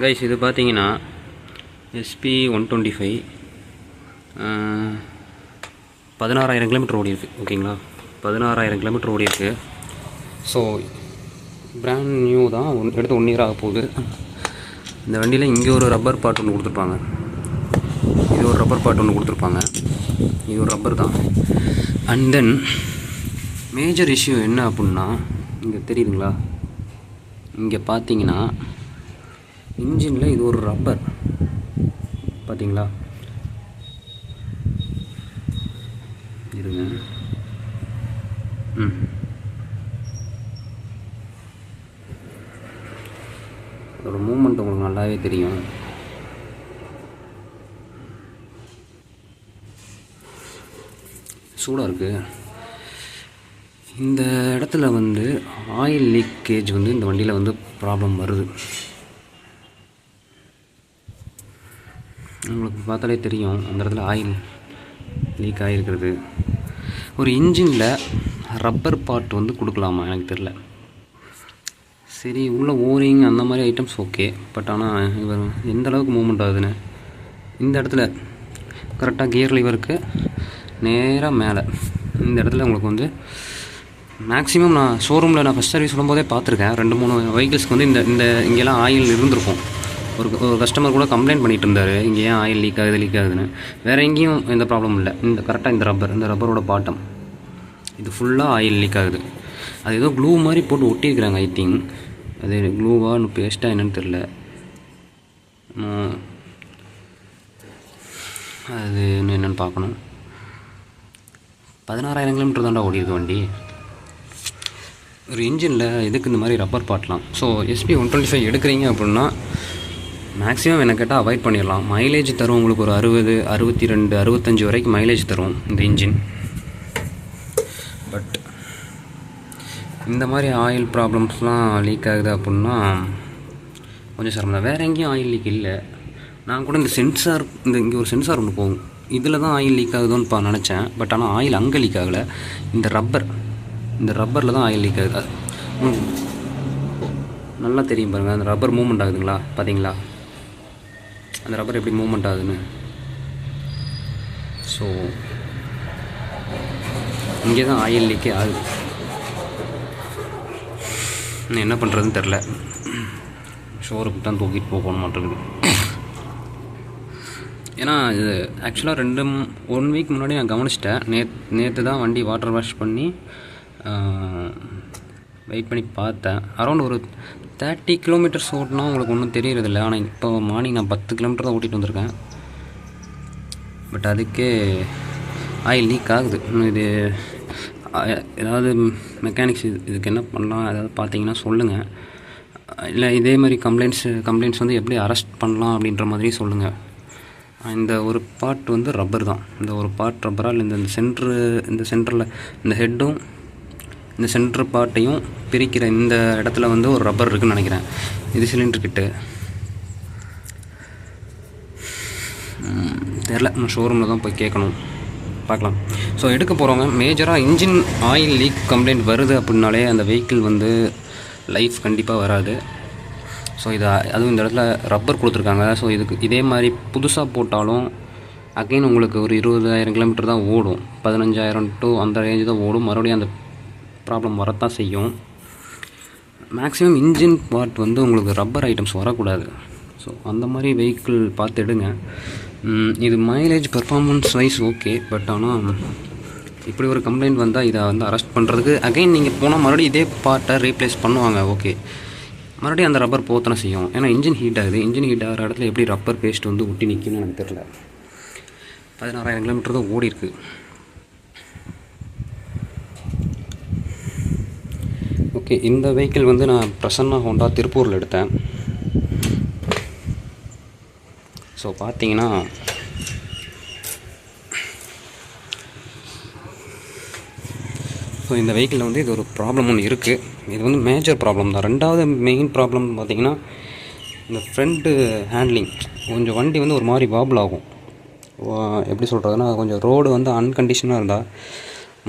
Guys இது பார்த்தீங்கன்னா SP 125 16,000 kilometre ஓடி இருக்குது. ஓகேங்களா, 16,000 கிலோமீட்டர் ஓடி இருக்குது. ஸோ பிராண்ட் நியூ தான், எடுத்து 1 இயர் ஆக போகுது. இந்த வண்டியில் இங்கே ஒரு ரப்பர் பார்ட் ஒன்று கொடுத்துருப்பாங்க, இது ஒரு ரப்பர் பார்ட் ஒன்று கொடுத்துருப்பாங்க, இது ஒரு ரப்பர் தான். அண்ட் தென் மேஜர் இஷ்யூ என்ன அப்படின்னா, இங்கே தெரியுதுங்களா, இங்கே பார்த்தீங்கன்னா இன்ஜினில் இது ஒரு ரப்பர் பார்த்தீங்களா, இருங்க. அதோட மூமெண்ட் உங்களுக்கு நல்லாவே தெரியும். சூடாக இருக்குது. இந்த இடத்துல வந்து ஆயில் லீக்கேஜ் வந்து இந்த வண்டியில் வந்து ப்ராப்ளம் வருது. உங்களுக்கு பார்த்தாலே தெரியும், அந்த இடத்துல ஆயில் லீக் ஆகிருக்கிறது. ஒரு இன்ஜினில் ரப்பர் பார்ட் வந்து கொடுக்கலாமா எனக்கு தெரில. சரி, உள்ள ஓரிங் அந்த மாதிரி ஐட்டம்ஸ் ஓகே, பட் ஆனால் இவர் எந்த அளவுக்கு மூவ்மெண்ட் ஆகுதுன்னு இந்த இடத்துல கரெக்டாக கியர் லிவருக்கு நேராக மேலே இந்த இடத்துல உங்களுக்கு வந்து மேக்ஸிமம் நான் ஷோரூமில் நான் ஃபஸ்ட் சர்வீஸ் வரும்போதே பார்த்துருக்கேன். 2-3 வெஹிக்கிள்ஸ்க்கு வந்து இந்த இங்கெல்லாம் ஆயில் இருந்திருக்கும். ஒரு கஸ்டமர் கூட கம்ப்ளைண்ட் பண்ணிகிட்டு இருந்தார், இங்கே ஏன் ஆயில் லீக் ஆகுதுன்னு. வேறு எங்கேயும் எந்த ப்ராப்ளமும் இல்லை. இந்த கரெக்டாக இந்த ரப்பரோட பாட்டம் இது ஃபுல்லாக ஆயில் லீக் ஆகுது. அது ஏதோ க்ளூ மாதிரி போட்டு ஒட்டியிருக்கிறாங்க. ஐ திங்க் அது க்ளூவா இன்னும் பேஸ்ட்டாக என்னன்னு தெரில. அது என்னென்னு பார்க்கணும். 16,000 கிலோமீட்டர் தாண்டா ஓடிருக்கு வண்டி. ஒரு இன்ஜினில் எதுக்கு இந்த மாதிரி ரப்பர் பாட்டலாம்? ஸோ SP 125 எடுக்கிறீங்க அப்படின்னா மேக்ஸிமம் என்ன கேட்டால் அவாய்ட் பண்ணிடலாம். மைலேஜ் தரும் உங்களுக்கு ஒரு 60, 62, 65 வரைக்கும் மைலேஜ் தரும் இந்த இன்ஜின். பட் இந்த மாதிரி ஆயில் ப்ராப்ளம்ஸ்லாம் லீக் ஆகுது அப்படின்னா கொஞ்சம் சிரமம் தான். வேறு எங்கேயும் ஆயில் லீக் இல்லை. நான் கூட இந்த சென்சார், இங்கே ஒரு சென்சார் ஒன்று போகும், இதில் தான் ஆயில் லீக் ஆகுதுன்னு நினச்சேன். பட் ஆனால் ஆயில் அங்கே லீக் ஆகலை, இந்த ரப்பரில் தான் ஆயில் லீக் ஆகுது. நல்லா தெரியும் பாருங்கள், அந்த ரப்பர் மூவ்மெண்ட் ஆகுதுங்களா, பார்த்தீங்களா அந்த ரப்பர் எப்படி மூவ்மெண்ட் ஆகுதுன்னு. ஸோ இங்கே தான் ஆயில் லீக்கே ஆகுது. என்ன பண்ணுறதுன்னு தெரில. ஷோருக்கு தான் தூக்கிட்டு போகணும் மாட்டேங்குது. ஏன்னா இது ஆக்சுவலாக 1 வீக் முன்னாடி நான் கவனிச்சிட்டேன். நேற்று தான் வண்டி வாட்டர் வாஷ் பண்ணி வெயிட் பண்ணி பார்த்தேன். அரௌண்ட் ஒரு 30 கிலோமீட்டர்ஸ் ஓட்டினா உங்களுக்கு ஒன்றும் தெரியறதில்ல. ஆனால் இப்போ மார்னிங் நான் 10 கிலோமீட்டர் தான் ஓட்டிகிட்டு வந்திருக்கேன். பட் அதுக்கே ஆயில் லீக் ஆகுது. இது ஏதாவது மெக்கானிக்ஸ் இதுக்கு என்ன பண்ணலாம், ஏதாவது பார்த்தீங்கன்னா சொல்லுங்கள். இல்லை இதே மாதிரி கம்ப்ளைண்ட்ஸ் வந்து எப்படி அரெஸ்ட் பண்ணலாம் அப்படின்ற மாதிரி சொல்லுங்கள். இந்த ஒரு பார்ட் வந்து ரப்பர் தான், இந்த ஒரு பார்ட் ரப்பராக இல்லை இந்த சென்டரில் இந்த ஹெட்டும் இந்த சென்டர் பார்ட்டையும் பிரிக்கிற இந்த இடத்துல வந்து ஒரு ரப்பர் இருக்குதுன்னு நினைக்கிறேன். இது சிலிண்டர் கிட்ட தெரில, நான் ஷோரூமில் தான் போய் கேட்கணும், பார்க்கலாம். ஸோ எடுக்க போகிறவங்க மேஜராக இன்ஜின் ஆயில் லீக் கம்ப்ளைண்ட் வருது அப்படின்னாலே அந்த வெஹிக்கிள் வந்து லைஃப் கண்டிப்பாக வராது. ஸோ அதுவும் இந்த இடத்துல ரப்பர் கொடுத்துருக்காங்க. ஸோ இதுக்கு இதே மாதிரி புதுசாக போட்டாலும் அகைன் உங்களுக்கு ஒரு 20,000 கிலோமீட்டர் தான் ஓடும், 15,000 to அந்த ரேஞ்சு தான் ஓடும். மறுபடியும் அந்த ப்ராப்ளம் வரத்தான் செய்யும். மேக்ஸிமம் இன்ஜின் பார்ட் வந்து உங்களுக்கு ரப்பர் ஐட்டம்ஸ் வரக்கூடாது. ஸோ அந்த மாதிரி வெஹிக்கிள் பார்த்து எடுங்க. இது mileage performance wise okay, but ஆனால் இப்படி ஒரு கம்ப்ளைண்ட் வந்தால் இதை வந்து அரெஸ்ட் பண்ணுறதுக்கு அகைன் நீங்கள் போனால் மறுபடியும் இதே பார்ட்டை ரீப்ளேஸ் பண்ணுவாங்க. ஓகே, மறுபடியும் அந்த ரப்பர் போத்தனை செய்யும். ஏன்னா இன்ஜின் ஹீட் ஆகுது. இன்ஜின் ஹீட் ஆகிற இடத்துல எப்படி ரப்பர் பேஸ்ட் வந்து ஒட்டி நிற்கும்னு எனக்கு தெரில. 16,000 கிலோமீட்டர் தான் ஓடி இருக்குது. ஓகே, இந்த வெஹிக்கிள் வந்து நான் பிரசன்னா ஹோண்டா திருப்பூரில் எடுத்தேன். ஸோ பார்த்தீங்கன்னா இந்த வெஹிக்கிளில் வந்து இது ஒரு ப்ராப்ளம் ஒன்று இருக்குது. இது வந்து மேஜர் ப்ராப்ளம் தான். 2வது மெயின் ப்ராப்ளம் பார்த்திங்கன்னா இந்த ஃப்ரண்ட்டு ஹேண்ட்லிங். கொஞ்சம் வண்டி வந்து ஒரு மாதிரி வாபிள் ஆகும். எப்படி சொல்கிறதுனா, கொஞ்சம் ரோடு வந்து அன்கண்டிஷனாக இருந்தால்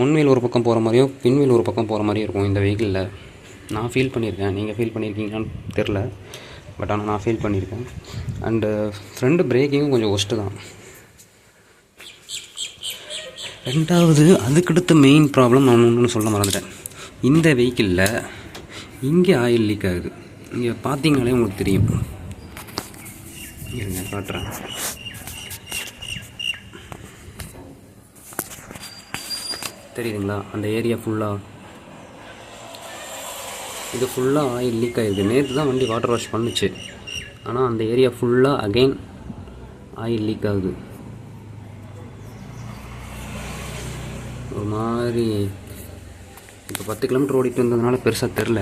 முன்வீல் ஒரு பக்கம் போகிற மாதிரியும் பின்வீல் ஒரு பக்கம் போகிற மாதிரியும் இருக்கும் இந்த வெஹிக்கிளில். நான் ஃபீல் பண்ணியிருக்கேன், நீங்கள் ஃபீல் பண்ணியிருக்கீங்களான்னு தெரில. பட் ஆனால் நான் ஃபீல் பண்ணியிருக்கேன். அண்டு ஃப்ரண்ட் பிரேக்கிங்கும் கொஞ்சம் ஒஸ்ட்டு தான். ரெண்டாவது அதுக்கடுத்த மெயின் ப்ராப்ளம் நான் ஒன்று சொல்ல மறந்துட்டேன். இந்த வெஹிக்கிளில் இங்கே ஆயில் லீக் ஆகுது. இங்கே பார்த்தீங்கனாலே உங்களுக்கு தெரியும். இருங்க காட்டுறேன். தெரியுதுங்களா? அந்த ஏரியா ஃபுல்லாக இது ஃபுல்லாக ஆயில் லீக் ஆகிருக்கு. நேற்று தான் வண்டி வாட்டர் வாஷ் பண்ணுச்சு, ஆனால் அந்த ஏரியா ஃபுல்லாக அகெயின் ஆயில் லீக் ஆகுது. ஒரு மாதிரி இப்போ 10 கிலோமீட்டர் ஓடிட்டு வந்ததுனால பெருசாக தெரில.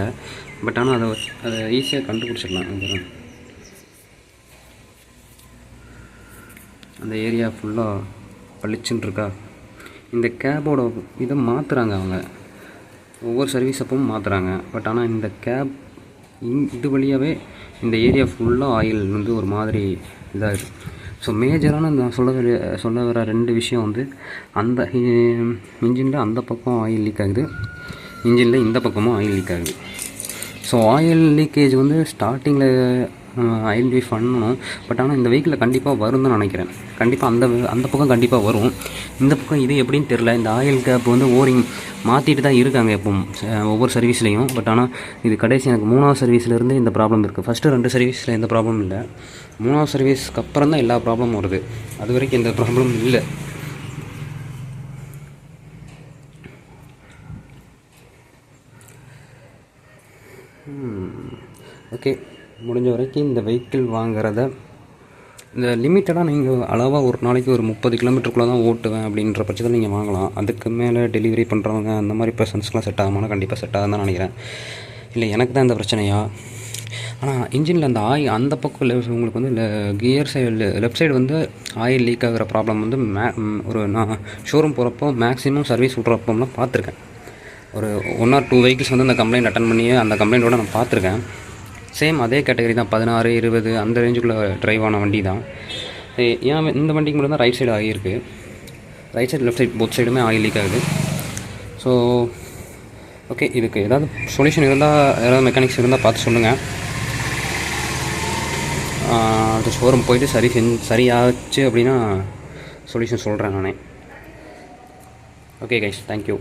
பட் ஆனால் அதை ஈஸியாக கண்டுபிடிச்சிடலாம். அந்த ஏரியா ஃபுல்லாக பளிச்சுன்னு இருக்கா. இந்த கேபோட இதை மாற்றுறாங்க அவங்க, ஒவ்வொரு சர்வீஸ் அப்பவும் மாற்றுறாங்க. பட் ஆனால் இந்த கேப் இது வழியாகவே இந்த ஏரியா ஃபுல்லாக ஆயில் வந்து ஒரு மாதிரி இதாகிடுது. ஸோ மேஜரான நான் சொல்ல வர 2 விஷயம் வந்து அந்த இன்ஜினில் அந்த பக்கம் ஆயில் லீக் ஆகுது, இன்ஜினில் இந்த பக்கமும் ஆயில் லீக் ஆகுது. ஸோ ஆயில் லீக்கேஜ் வந்து ஸ்டார்டிங்கில் ஐடென்டிஃபை பண்ணணும். பட் ஆனால் இந்த வெஹிக்கிளில் கண்டிப்பாக வரும்னு தான் நினைக்கிறேன். கண்டிப்பாக அந்த பக்கம் கண்டிப்பாக வரும். இந்த பக்கம் இது எப்படின்னு தெரில. இந்த ஆயில் கேப் வந்து ஓரிங் மாற்றிட்டு தான் இருக்காங்க எப்பவும் ஒவ்வொரு சர்வீஸ்லேயும். பட் ஆனால் இது கடைசி எனக்கு 3வது சர்வீஸ்லேருந்து இந்த ப்ராப்ளம் இருக்குது. ஃபஸ்ட்டு 2 சர்வீஸில் எந்த ப்ராப்ளம் இல்லை, 3வது சர்வீஸ்க்கு அப்புறம் தான் எல்லா ப்ராப்ளமும் வருது. அது வரைக்கும் எந்த ப்ராப்ளமும் இல்லை. ஓகே, முடிஞ்ச வரைக்கும் இந்த வெஹிக்கிள் வாங்குறத இந்த லிமிட்டடாக நீங்கள் அளவாக ஒரு நாளைக்கு ஒரு 30 கிலோமீட்டருக்குள்ளே தான் ஓட்டுவேன் அப்படின்ற பட்சத்தில் நீங்கள் வாங்கலாம். அதுக்கு மேலே டெலிவரி பண்ணுறவங்க அந்த மாதிரி பர்சன்ஸ்க்கெலாம் செட் ஆகுமானா கண்டிப்பாக செட் ஆகுதுன்னு தான் நினைக்கிறேன். இல்லை எனக்கு தான் இந்த பிரச்சனையா? ஆனால் இன்ஜினில் அந்த அந்த பக்கம் உங்களுக்கு வந்து கியர் சைடு லெஃப்ட் சைடு வந்து ஆயில் லீக் ஆகிற ப்ராப்ளம் வந்து ஒரு நான் ஷோரூம் போகிறப்போ மேக்ஸிமம் சர்வீஸ் விட்றப்போம்லாம் பார்த்துருக்கேன். ஒரு 1 or 2 வெஹிக்கிள்ஸ் வந்து அந்த கம்ப்ளைண்ட் அட்டன் பண்ணி அந்த கம்ப்ளைண்ட்டோட நான் பார்த்துருக்கேன். சேம் அதே கேட்டகரி தான், 16, 20 அந்த ரேஞ்சுக்குள்ளே ட்ரைவ் ஆன வண்டி தான். ஏன் இந்த வண்டிக்கு மட்டும் தான் ரைட் சைடு ஆகியிருக்கு, right side left side both சைடுமே ஆயில் லீக் ஆகுது. ஸோ ஓகே, இதுக்கு ஏதாவது சொல்யூஷன் இருந்தால், ஏதாவது மெக்கானிக்ஸ் இருந்தால் பார்த்து சொல்லுங்கள். அது ஷோரூம் போயிட்டு சரியாச்சு அப்படின்னா சொல்யூஷன் சொல்கிறேன் நானே. Okay guys, thank you.